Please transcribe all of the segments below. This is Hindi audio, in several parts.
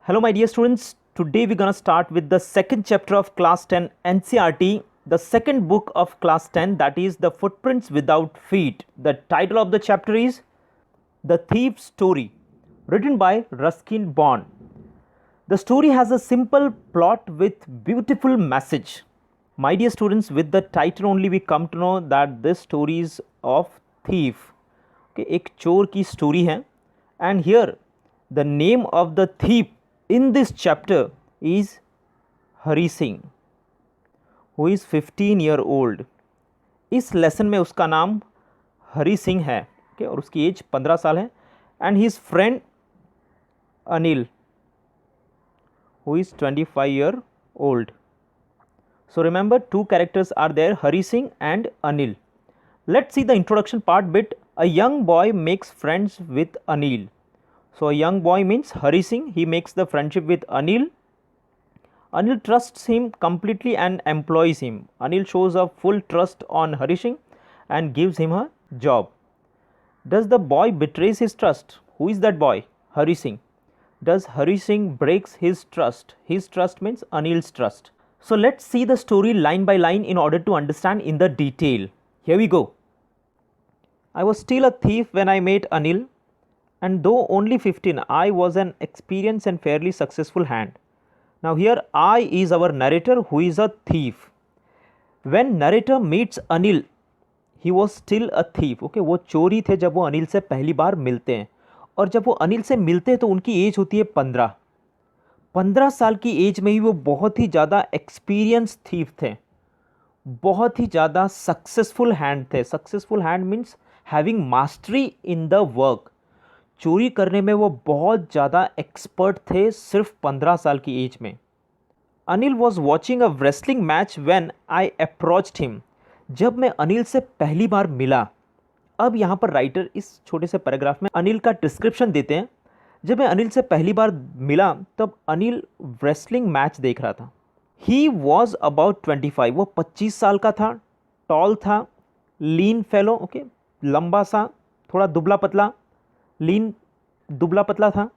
Hello, my dear students. Today we're going to start with the second chapter of Class 10 NCERT, the second book of Class 10, that is The Footprints Without Feet. The title of the chapter is The Thief's Story, written by Ruskin Bond. The story has a simple plot with beautiful message. My dear students, with the title only we come to know that this story is of thief. Okay, एक चोर की story है, and here the name of the thief in this chapter is Hari Singh, who is 15-year-old. इस लेसन में उसका नाम हरी सिंह है, okay, और उसकी एज 15 साल है. And his friend Anil, who is 25-year-old. So remember, two characters are there, Hari Singh and Anil. Let's see the introduction part bit. A young boy makes friends with Anil. So a young boy means Hari Singh. He makes the friendship with Anil. Anil trusts him completely and employs him. Anil shows a full trust on Hari Singh and gives him a job. Does the boy betrays his trust? Who is that boy? Hari Singh. Does Hari Singh breaks his trust? His trust means Anil's trust. So let's see the story line by line in order to understand in the detail. Here we go. I was still a thief when I met Anil, and though only 15, I was an experienced and fairly successful hand. Now here I is our narrator who is a thief. When narrator meets Anil, he was still a thief. Okay, वो चोरी थे जब वो अनिल से पहली बार मिलते हैं, और जब वो अनिल से मिलते हैं तो उनकी एज होती है 15 साल की एज में ही वो बहुत ही ज़्यादा एक्सपीरियंस थीफ थे, बहुत ही ज़्यादा सक्सेसफुल हैंड थे. Successful hand means having mastery in the work. चोरी करने में वो बहुत ज़्यादा एक्सपर्ट थे सिर्फ 15 साल की एज में. Anil was watching a wrestling match when I approached him. जब मैं अनिल से पहली बार मिला, अब यहाँ पर राइटर इस छोटे से पैराग्राफ में अनिल का डिस्क्रिप्शन देते हैं. जब मैं अनिल से पहली बार मिला तब अनिल रेसलिंग मैच देख रहा था. He was about 25. वो 25 साल का था. टॉल था, लीन फेलो. ओके, लंबा सा, थोड़ा दुबला पतला, लीन दुबला पतला था.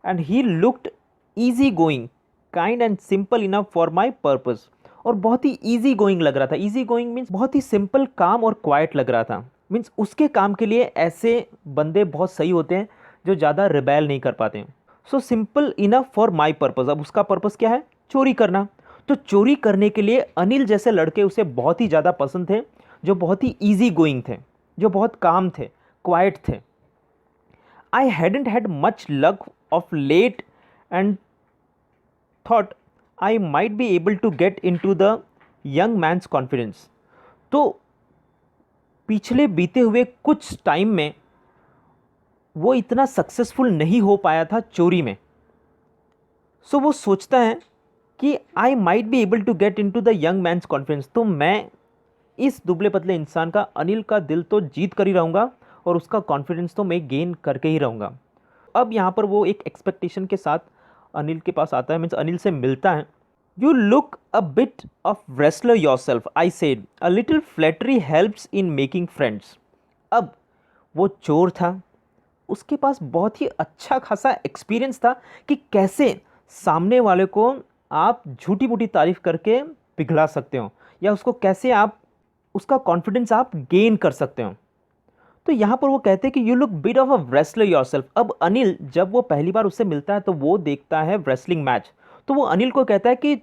And he looked easy going, kind and simple enough for my purpose. और बहुत ही ईजी गोइंग लग रहा था. ईजी गोइंग मीन्स बहुत ही सिंपल, काम और क्वाइट लग रहा था. मीन्स उसके काम के लिए ऐसे बंदे बहुत सही होते हैं जो ज़्यादा रिबेल नहीं कर पाते हैं. So simple enough for my purpose. अब उसका पर्पज़ क्या है? चोरी करना. तो चोरी करने के लिए अनिल जैसे लड़के उसे बहुत ही ज़्यादा पसंद थे, जो बहुत ही ईजी गोइंग थे, जो बहुत काम थे, क्वाइट थे. I hadn't had much luck of late and thought I might be able to get in to the young man's confidence. तो पिछले बीते हुए कुछ टाइम में वो इतना सक्सेसफुल नहीं हो पाया था चोरी में. सो वो सोचता है कि I might be able to get in to the young man's confidence. तो मैं इस दुबले पतले इंसान का, अनिल का दिल तो जीत कर ही रहूँगा और उसका कॉन्फिडेंस तो मैं गेन करके ही रहूँगा. अब यहाँ पर वो एक एक्सपेक्टेशन के साथ अनिल के पास आता है, मीन्स अनिल से मिलता है. You look a bit of wrestler your self, I said. A little flattery helps in making friends. अब वो चोर था, उसके पास बहुत ही अच्छा खासा एक्सपीरियंस था कि कैसे सामने वाले को आप झूठी मूठी तारीफ करके पिघला सकते हो, या उसको कैसे आप उसका कॉन्फिडेंस आप गेन कर सकते हो. तो यहाँ पर वो कहते हैं कि you look bit of a wrestler yourself. अब अनिल जब वो पहली बार उससे मिलता है तो वो देखता है रेसलिंग मैच, तो वो अनिल को कहता है कि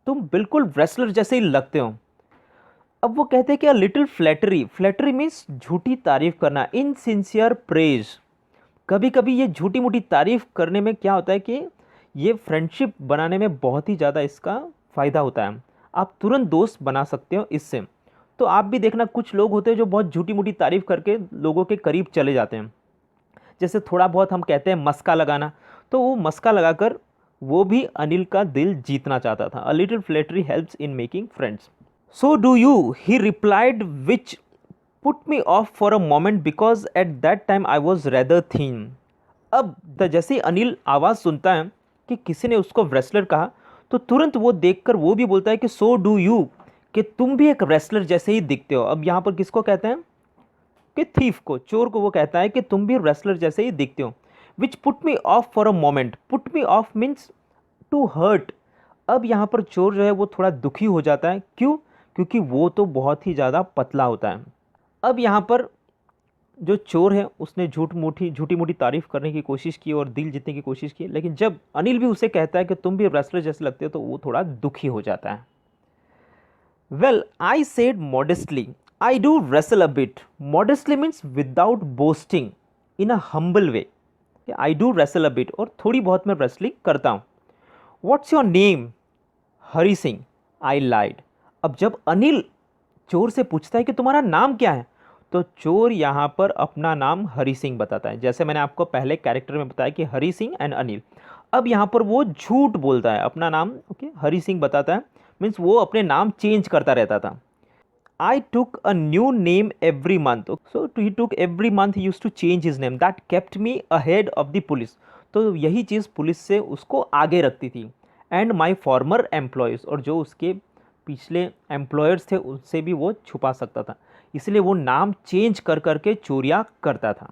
तुम बिल्कुल रेसलर जैसे ही लगते हो. अब वो कहते हैं कि a little flattery. Flattery means झूठी तारीफ करना, इनसिंसियर प्रेज. कभी कभी ये झूठी मूठी तारीफ करने में क्या होता है कि ये फ्रेंडशिप बनाने में बहुत ही ज़्यादा इसका फ़ायदा होता है. आप तुरंत दोस्त बना सकते हो इससे. तो आप भी देखना, कुछ लोग होते हैं जो बहुत झूठी मूठी तारीफ करके लोगों के करीब चले जाते हैं. जैसे थोड़ा बहुत हम कहते हैं मस्का लगाना, तो वो मस्का लगाकर वो भी अनिल का दिल जीतना चाहता था. A little flattery helps in making friends. So do you, he replied, which put me off for a moment because at that time I was rather thin. अब जैसे ही अनिल आवाज़ सुनता है कि किसी ने उसको रेसलर कहा, तो तुरंत वो देखकर वो भी बोलता है कि सो डू यू, कि तुम भी एक रेसलर जैसे ही दिखते हो. अब यहाँ पर किसको कहते हैं? कि थीफ को, चोर को वो कहता है कि तुम भी रेसलर जैसे ही दिखते हो. Which put me off for a moment. Put me off means to hurt. अब यहाँ पर चोर जो है वो थोड़ा दुखी हो जाता है। क्यों? क्योंकि वो तो बहुत ही ज़्यादा पतला होता है। अब यहाँ पर जो चोर है उसने झूठी मूठी तारीफ करने की कोशिश की और दिल जीतने की कोशिश की, लेकिन जब अनिल भी उसे कहता है कि तुम भी रेसलर जैसे लगते हो, तो वो थोड़ा दुखी हो जाता है। Well, I said modestly, I do wrestle a bit. Modestly means without boasting, in a humble way. I do wrestle a bit, और थोड़ी बहुत मैं रेसलिंग करता हूँ। What's your name? Hari Singh. I lied. अब जब अनिल चोर से पूछता है कि तुम्हारा नाम क्या है, तो चोर यहाँ पर अपना नाम हरी सिंह बताता है। जैसे मैंने आपको पहले कैरेक्टर में बताया कि हरी सिंह एंड अनिल, अब यहाँ पर वो झूठ बोलता है, अपना नाम ओके हरी सिंह बताता है। मीन्स वो अपने नाम चेंज करता रहता था। I took a new name every month. So he took every month he used to change his name. That kept me ahead of the police. तो यही चीज़ पुलिस से उसको आगे रखती थी। एंड माई फॉर्मर एम्प्लॉयज़, और जो उसके पिछले एम्प्लॉयर्स थे उससे भी वो छुपा सकता था, इसलिए वो नाम चेंज कर करके चोरियाँ करता था।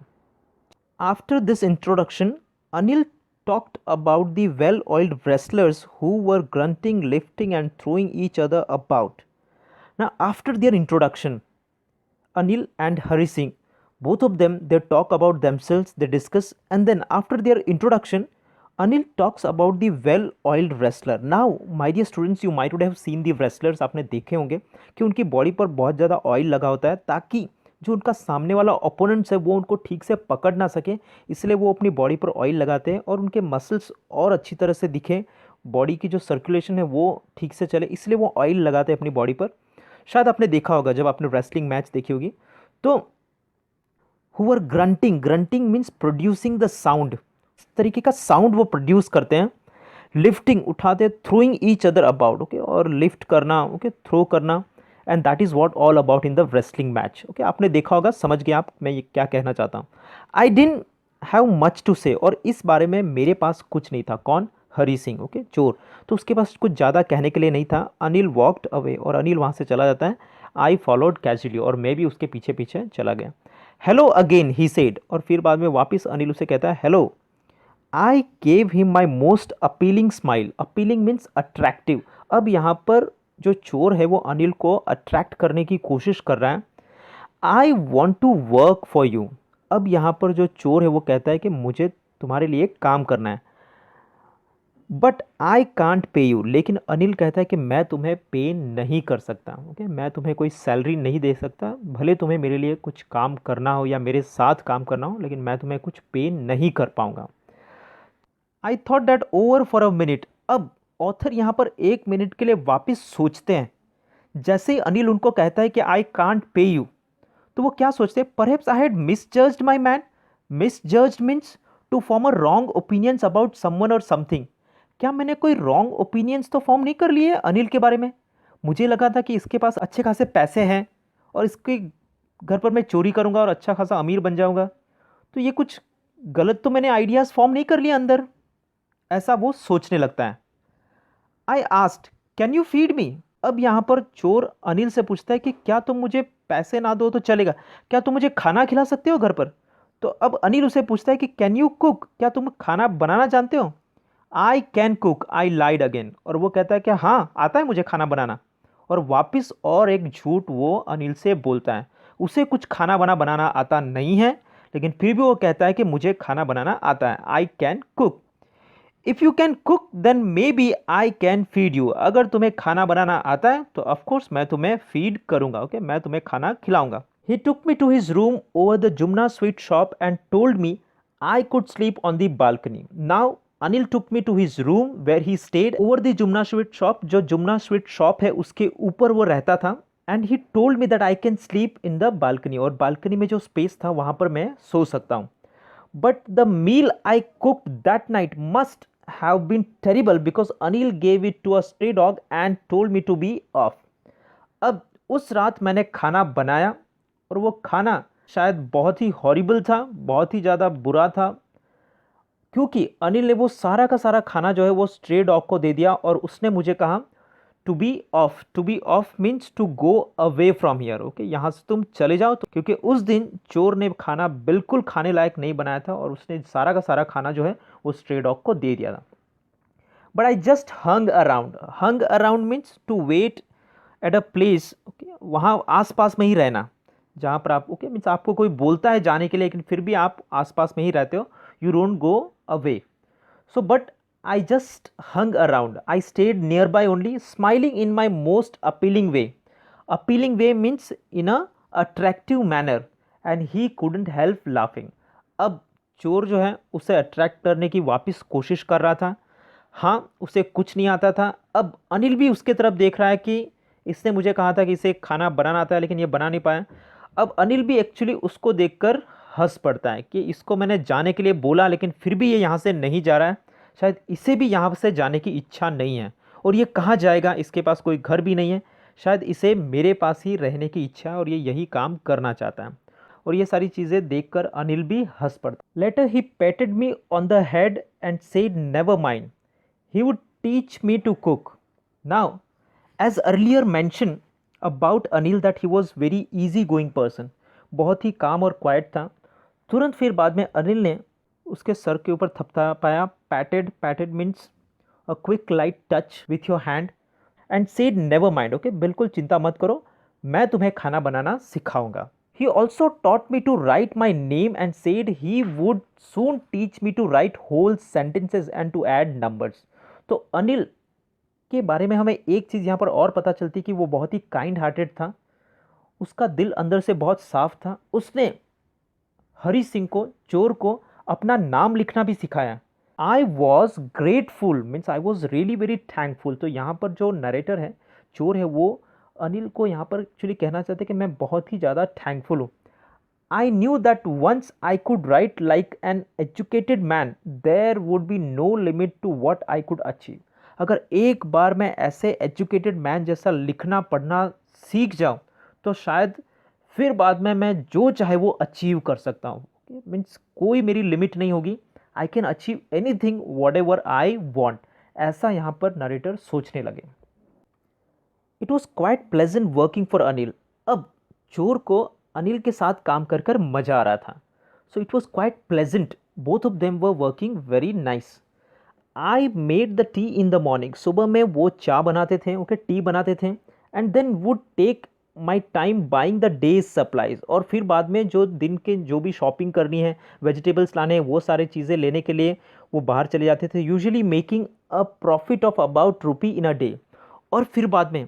After this introduction, Anil talked about the well-oiled wrestlers who were grunting, lifting and throwing each other about. Now, after their introduction, Anil and Hari Singh, both of them, they talk about themselves, they discuss, and then after their introduction, Anil talks about the well-oiled wrestler. Now, my dear students, you might would have seen the wrestlers. आपने देखे होंगे कि उनकी बॉडी पर बहुत ज़्यादा ऑयल लगा होता है, ताकि जो उनका सामने वाला ओपोनेंट्स है वो उनको ठीक से पकड़ ना सके, इसलिए वो अपनी बॉडी पर ऑयल लगाते हैं और उनके मसल्स और अच्छी तरह से दिखे, बॉडी की जो सर्कुलेशन है वो ठीक से चले, इसलिए वो ऑयल लगाते हैं अपनी बॉडी पर। शायद आपने देखा होगा जब आपने रेसलिंग मैच देखी होगी, तो who are grunting, grunting means producing the sound, इस तरीके का साउंड वो प्रोड्यूस करते हैं। लिफ्टिंग, उठाते, throwing each other about, okay, और लिफ्ट करना, ओके, थ्रो करना, and that is what all about in the wrestling match. Okay, आपने देखा होगा, समझ गए आप मैं ये क्या कहना चाहता हूँ। I didn't have much to say, और इस बारे में मेरे पास कुछ नहीं था। कौन? हरी सिंह, ओके, चोर, तो उसके पास कुछ ज़्यादा कहने के लिए नहीं था। अनिल वॉकड अवे, और अनिल वहाँ से चला जाता है। आई फॉलोड कैजुअली, और मैं भी उसके पीछे पीछे चला गया। हेलो अगेन ही सेड, और फिर बाद में वापस अनिल उसे कहता है hello. I gave him my most appealing smile. Appealing means attractive. अब यहाँ पर जो चोर है वो अनिल को अट्रैक्ट करने की कोशिश कर रहा है। I want to work for you. अब यहाँ पर जो चोर है वो कहता है कि मुझे तुम्हारे लिए काम करना है। But I can't pay you, लेकिन अनिल कहता है कि मैं तुम्हें पे नहीं कर सकता। ओके, मैं तुम्हें कोई सैलरी नहीं दे सकता, भले तुम्हें मेरे लिए कुछ काम करना हो या मेरे साथ काम करना हो, लेकिन मैं तुम्हें कुछ पे नहीं कर पाऊंगा। I thought that over for a minute. अब ऑथर यहाँ पर 1 मिनट के लिए वापस सोचते हैं। जैसे ही अनिल उनको कहता है कि आई कांट पे यू, तो वो क्या सोचते हैं? Perhaps I had misjudged my man. Misjudged means to form a wrong opinions about someone और समथिंग। क्या मैंने कोई रॉन्ग ओपिनियंस तो फॉर्म नहीं कर लिए अनिल के बारे में? मुझे लगा था कि इसके पास अच्छे खासे पैसे हैं और इसके घर पर मैं चोरी करूंगा और अच्छा खासा अमीर बन जाऊंगा, तो ये कुछ गलत तो मैंने आइडियाज़ फॉर्म नहीं कर लिए अंदर, ऐसा वो सोचने लगता है। I asked can you feed me. अब यहाँ पर चोर अनिल से पूछता है कि क्या तुम मुझे पैसे ना दो तो चलेगा, क्या तुम मुझे खाना खिला सकते हो घर पर? तो अब अनिल उसे पूछता है कि कैन यू कुक, क्या तुम खाना बनाना जानते हो? I can cook, I lied again, और वो कहता है कि हाँ आता है मुझे खाना बनाना, और वापस और एक झूठ वो अनिल से बोलता है। उसे कुछ खाना बनाना आता नहीं है, लेकिन फिर भी वो कहता है कि मुझे खाना बनाना आता है, I can cook. If you can cook then maybe I can feed you. अगर तुम्हें खाना बनाना आता है तो ऑफकोर्स मैं तुम्हें फीड करूंगा, ओके, मैं तुम्हें खाना खिलाऊंगा। He took me to his room over the Jumna sweet shop and told me I could sleep on the balcony. Now Anil took me to his room where he stayed over the Jumna sweet shop. जो जुमना स्वीट शॉप है उसके ऊपर वो रहता था। And he told me that I can sleep in the balcony, और बालकनी में जो स्पेस था वहां पर मैं सो सकता हूँ। But the meal I cooked that night must have been terrible because Anil gave it to a stray dog and told me to be off. अब उस रात मैंने खाना बनाया और वो खाना शायद बहुत ही हॉरिबल था, बहुत ही ज़्यादा बुरा था, क्योंकि अनिल ने वो सारा का सारा खाना जो है वो स्ट्रे डॉग को दे दिया और उसने मुझे कहा to be off. To be off means to go away from here, okay, यहाँ से तुम चले जाओ। तो क्योंकि उस दिन चोर ने खाना बिल्कुल खाने लायक नहीं बनाया था और उसने सारा का सारा खाना जो है वो स्ट्रे डॉग को दे दिया था। But I just hung around means to wait at a place, okay, वहाँ आसपास में ही रहना जहाँ पर आप, ओके, मीन्स आपको कोई बोलता है जाने के लिए लेकिन फिर भी आप आसपास में ही रहते हो, you don't go away. So but I just hung around. I stayed nearby only, smiling in my most appealing way. Appealing way means in a attractive manner, and he couldn't help laughing. अब चोर जो है उसे अट्रैक्ट करने की वापस कोशिश कर रहा था. हाँ, उसे कुछ नहीं आता था. अब अनिल भी उसके तरफ देख रहा है कि इसने मुझे कहा था कि इसे खाना बनाना आता है लेकिन ये बना नहीं पाया. अब अनिल भी एक्चुअली उसको देखकर हंस पड़ता है कि इसको मैंने जाने के लिए बोला लेकिन फिर भी ये यहाँ से नहीं जा रहा है, शायद इसे भी यहाँ से जाने की इच्छा नहीं है, और ये कहाँ जाएगा, इसके पास कोई घर भी नहीं है, शायद इसे मेरे पास ही रहने की इच्छा है और ये यही काम करना चाहता है. और ये सारी चीज़ें देखकर अनिल भी हंस पड़ता. Later he patted me on the head and said never mind, he would teach me to cook. Now as earlier mentioned about Anil that he was very easy going person, बहुत ही काम और क्वाइट था. तुरंत फिर बाद में अनिल ने उसके सर के ऊपर थपथपाया. Patted means a quick light touch with your hand and said never mind, okay, बिल्कुल चिंता मत करो, मैं तुम्हें खाना बनाना सिखाऊंगा. He also taught me to write my name and said he would soon teach me to write whole sentences and to add numbers. तो अनिल के बारे में हमें एक चीज़ यहाँ पर और पता चलती कि वो बहुत ही काइंड हार्टेड था, उसका दिल अंदर से बहुत साफ था. उसने हरी सिंह को, चोर को, अपना नाम लिखना भी सिखाया. I was grateful means I was really very thankful. तो यहाँ पर जो नरेटर है, चोर है, वो अनिल को यहाँ पर एक्चुअली कहना चाहते हैं कि मैं बहुत ही ज़्यादा थैंकफुल हूँ. I knew that once I could write like an educated man there would be no limit to what I could achieve. अगर एक बार मैं ऐसे एजुकेटेड मैन जैसा लिखना पढ़ना सीख जाऊँ तो शायद फिर बाद में मैं जो चाहे वो अचीव कर सकता हूँ. मीन्स कोई मेरी लिमिट नहीं होगी, I can achieve any thing what ever I want. ऐसा यहाँ पर नरेटर सोचने लगे. It was quite pleasant working for Anil. अब चोर को अनिल के साथ काम कर कर मज़ा आ रहा था. सो it was quite pleasant, both of them were working very nice. I made the T in the morning. सुबह में वो चाय बनाते थे, ओके, टी बनाते थे. And then would take my time buying the day's supplies. और फिर बाद में जो दिन के जो भी शॉपिंग करनी है, वेजिटेबल्स लाने हैं, वो सारी चीज़ें लेने के लिए वो बाहर चले जाते थे, usually making a profit of about rupee in a day. और फिर बाद में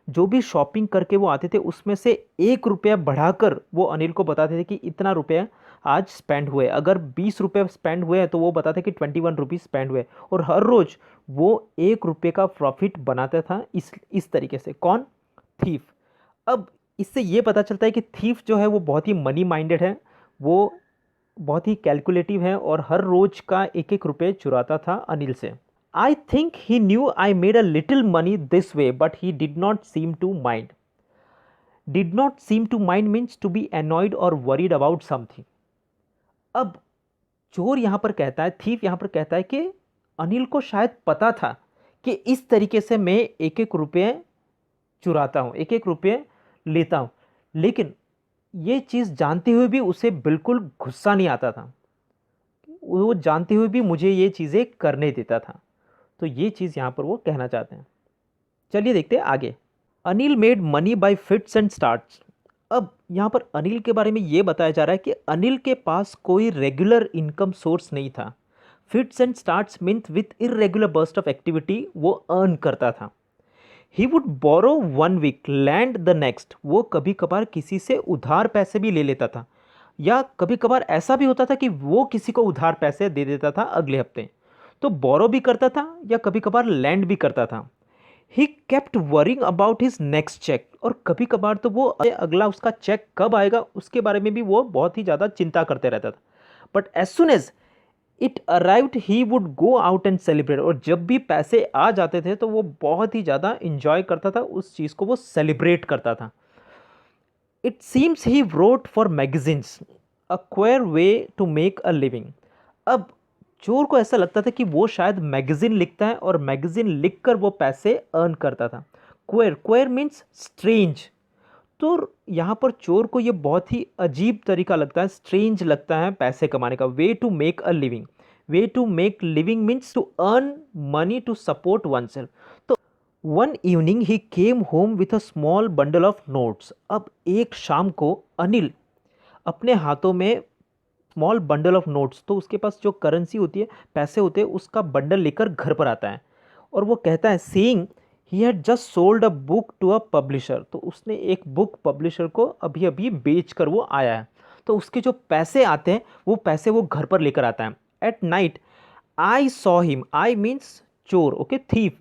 जो भी शॉपिंग करके वो आते थे उसमें से 1 रुपया बढ़ाकर वो अनिल को बताते थे कि इतना रुपया आज स्पेंड हुए. अगर 20 रुपये स्पेंड हुए हैं तो वो बताते कि 21 रुपीज़ स्पेंड हुए. और हर रोज़ वो 1 रुपये का प्रॉफिट बनाता था. इस तरीके से. कौन? थीफ. अब इससे ये पता चलता है कि थीफ जो है वो बहुत ही मनी माइंडेड है, वो बहुत ही कैलकुलेटिव है और हर रोज का 1-1 रुपये चुराता था अनिल से. I think he knew I made a little money this way but he did not seem to mind. Did not seem to mind means to be annoyed और वरीड अबाउट समथिंग. अब चोर यहाँ पर कहता है, थीफ यहाँ पर कहता है कि अनिल को शायद पता था कि इस तरीके से मैं 1-1 रुपये चुराता हूँ, 1-1 रुपये लेता हूँ, लेकिन ये चीज़ जानते हुए भी उसे बिल्कुल गुस्सा नहीं आता था. वो जानते हुए भी मुझे ये चीज़ें करने देता था. तो ये चीज़ यहाँ पर वो कहना चाहते हैं. चलिए देखते हैं आगे. Anil made money by fits and starts. अब यहाँ पर अनिल के बारे में ये बताया जा रहा है कि अनिल के पास कोई रेगुलर इनकम सोर्स नहीं था. Fits and starts means with irregular burst of activity वो अर्न करता था. He would borrow 1 week lend the next. वो कभी कभार किसी से उधार पैसे भी ले लेता था, या कभी कभार ऐसा भी होता था कि वो किसी को उधार पैसे दे देता था अगले हफ्ते. तो बोरो भी करता था या कभी कभार लैंड भी करता था. He kept worrying about his next cheque. और कभी कभार तो वो अगला उसका चेक कब आएगा उसके बारे में भी वो बहुत ही ज़्यादा चिंता करते रहता था. But as soon as it arrived he would go out and celebrate. और जब भी पैसे आ जाते थे तो वो बहुत ही ज़्यादा इंजॉय करता था, उस चीज़ को वो सेलिब्रेट करता था. It seems he wrote for magazines, a queer way to make a living. अब चोर को ऐसा लगता था कि वो शायद मैगजीन लिखता है और मैगजीन लिखकर वो पैसे अर्न करता था. Queer means strange. तो यहाँ पर चोर को ये बहुत ही अजीब तरीका लगता है, स्ट्रेंज लगता है पैसे कमाने का. Way to make a living way to make living means to earn money to support one self. तो one evening he came home with a small bundle of notes. अब एक शाम को अनिल अपने हाथों में स्मॉल बंडल ऑफ नोट्स, तो उसके पास जो करेंसी होती है, पैसे होते हैं, उसका बंडल लेकर घर पर आता है और वो कहता है saying he had just sold a book to a publisher. तो उसने एक बुक पब्लिशर को अभी अभी बेच कर वो आया है, तो उसके जो पैसे आते हैं वो पैसे वो घर पर लेकर आता है। At night I saw him, I means चोर, okay, thief.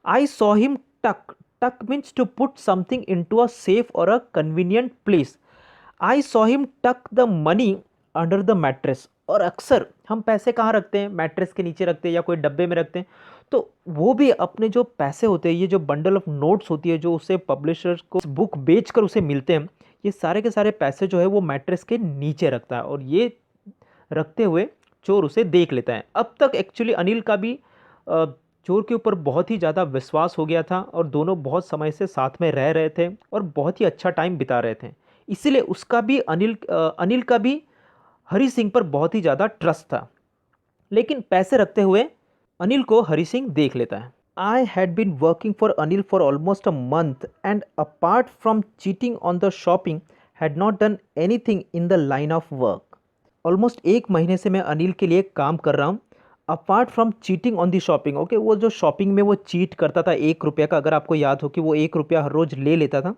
I saw him tuck, tuck means to put something into a safe और a convenient place. I saw him tuck the money under the mattress. और अक्सर हम पैसे कहाँ रखते हैं? मैट्रेस के नीचे रखते हैं या कोई डब्बे में रखते हैं। तो वो भी अपने जो पैसे होते हैं, ये जो बंडल ऑफ नोट्स होती है जो उसे पब्लिशर को बुक बेचकर उसे मिलते हैं, ये सारे के सारे पैसे जो है वो मैट्रेस के नीचे रखता है और ये रखते हुए चोर उसे देख लेता है। अब तक एक्चुअली अनिल का भी चोर के ऊपर बहुत ही ज़्यादा विश्वास हो गया था और दोनों बहुत समय से साथ में रह रहे थे और बहुत ही अच्छा टाइम बिता रहे थे। इसीलिए उसका भी अनिल का भी हरी सिंह पर बहुत ही ज़्यादा ट्रस्ट था। लेकिन पैसे रखते हुए अनिल को हरी सिंह देख लेता है। I had been working for Anil for almost a month and apart from cheating on the shopping had not done anything in the line of work. Almost एक महीने से मैं अनिल के लिए काम कर रहा हूँ, apart from cheating on the shopping, okay. वो जो शॉपिंग में वो चीट करता था 1 रुपये का, अगर आपको याद हो कि वो 1 रुपया हर रोज़ ले लेता था,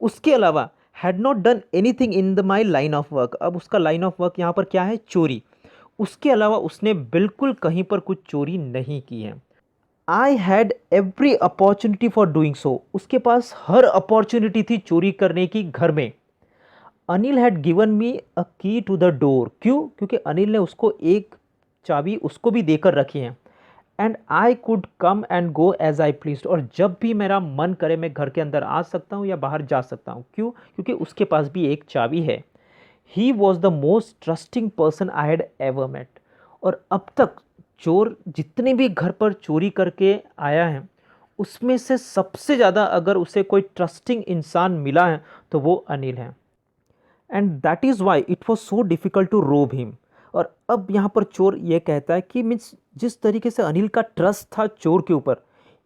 उसके अलावा had not done anything in the my line of work. अब उसका लाइन ऑफ वर्क यहाँ पर क्या है? चोरी। उसके अलावा उसने बिल्कुल कहीं पर कुछ चोरी नहीं की है। I had every opportunity for doing so. उसके पास हर अपॉर्चुनिटी थी चोरी करने की घर में। अनिल हैड गिवन मी अ की टू द डोर। क्यों? क्योंकि अनिल ने उसको एक चाबी उसको भी देकर रखी है। And I could come and go as I please. और जब भी मेरा मन करे मैं घर के अंदर आ सकता हूँ या बाहर जा सकता हूँ। क्यों? क्योंकि उसके पास भी एक चाबी है। He was the most trusting person I had ever met. और अब तक चोर जितने भी घर पर चोरी करके आया है, उसमें से सबसे ज़्यादा अगर उसे कोई ट्रस्टिंग इंसान मिला है तो वो अनिल है। And that is why it was so difficult to rob him. और अब यहाँ पर चोर ये कहता है कि मीन्स जिस तरीके से अनिल का ट्रस्ट था चोर के ऊपर,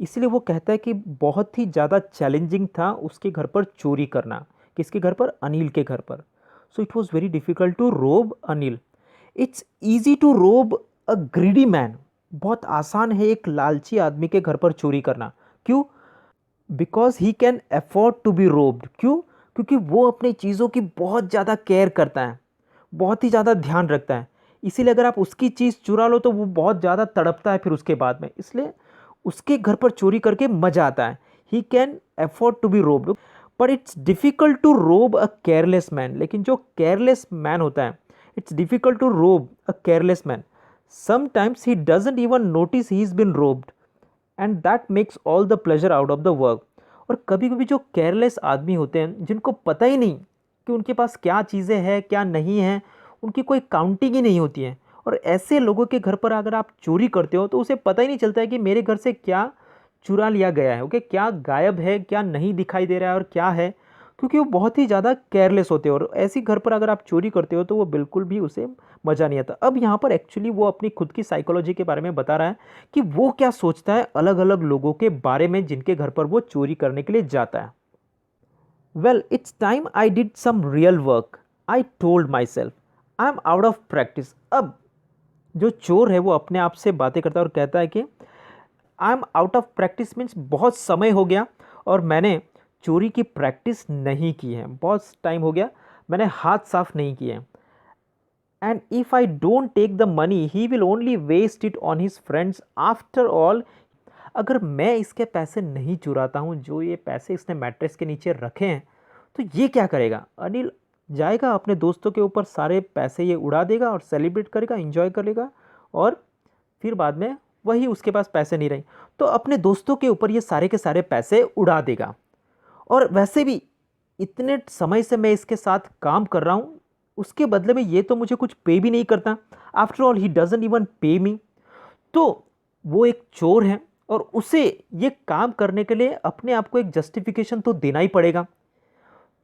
इसलिए वो कहता है कि बहुत ही ज़्यादा चैलेंजिंग था उसके घर पर चोरी करना। किसके घर पर? अनिल के घर पर। So it was very difficult to rob Anil. It's easy to rob a greedy man. बहुत आसान है एक लालची आदमी के घर पर चोरी करना। क्यों? Because he can afford to be robbed. क्यों? क्योंकि वो अपनी चीज़ों की बहुत ज़्यादा केयर करता है, बहुत ही ज़्यादा ध्यान रखता है। इसीलिए अगर आप उसकी चीज़ चुरा लो तो वो बहुत ज़्यादा तड़पता है फिर उसके बाद में, इसलिए उसके घर पर चोरी करके मज़ा आता है। He can afford to be robbed, but it's difficult to rob a careless man. लेकिन जो केयरलेस मैन होता है, it's difficult to rob a careless man. Sometimes he doesn't even notice he is been robed and that makes all the pleasure out of the work. और कभी कभी जो केयरलेस आदमी होते हैं, जिनको पता ही नहीं कि उनके पास क्या चीज़ें हैं क्या नहीं हैं, उनकी कोई काउंटिंग ही नहीं होती है, और ऐसे लोगों के घर पर अगर आप चोरी करते हो तो उसे पता ही नहीं चलता है कि मेरे घर से क्या चुरा लिया गया है, ओके, क्या गायब है, क्या नहीं दिखाई दे रहा है और क्या है, क्योंकि वो बहुत ही ज़्यादा केयरलेस होते हैं। और ऐसी घर पर अगर आप चोरी करते हो तो वो बिल्कुल भी उसे मज़ा नहीं आता। अब यहाँ पर एक्चुअली वो अपनी खुद की साइकोलॉजी के बारे में बता रहा है कि वो क्या सोचता है अलग अलग लोगों के बारे में जिनके घर पर वो चोरी करने के लिए जाता है। Well, it's time I did some real work, I told myself, I am out of practice. अब जो चोर है वो अपने आप से बातें करता है और कहता है कि आई am out of practice means बहुत समय हो गया और मैंने चोरी की प्रैक्टिस नहीं की है, बहुत टाइम हो गया, मैंने हाथ साफ नहीं किए हैं। And if I don't take the money he will only waste it on his friends after all. अगर मैं इसके पैसे नहीं चुराता हूँ, जो ये पैसे इसने मैट्रेस के नीचे रखे हैं, तो ये क्या करेगा? अनिल जाएगा अपने दोस्तों के ऊपर, सारे पैसे ये उड़ा देगा और सेलिब्रेट करेगा, इंजॉय करेगा, और फिर बाद में वही उसके पास पैसे नहीं रहे तो अपने दोस्तों के ऊपर ये सारे के सारे पैसे उड़ा देगा। और वैसे भी इतने समय से मैं इसके साथ काम कर रहा हूँ, उसके बदले में ये तो मुझे कुछ पे भी नहीं करता। After all he doesn't even पे मी। तो वो एक चोर है और उसे ये काम करने के लिए अपने आप को एक जस्टिफिकेशन तो देना ही पड़ेगा।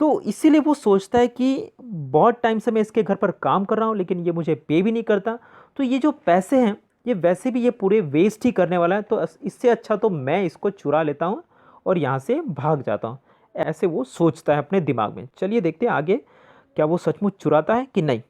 तो इसीलिए वो सोचता है कि बहुत टाइम से मैं इसके घर पर काम कर रहा हूँ लेकिन ये मुझे पे भी नहीं करता, तो ये जो पैसे हैं ये वैसे भी ये पूरे वेस्ट ही करने वाला है, तो इससे अच्छा तो मैं इसको चुरा लेता हूँ और यहाँ से भाग जाता हूँ। ऐसे वो सोचता है अपने दिमाग में। चलिए देखते हैं आगे क्या वो सचमुच चुराता है कि नहीं।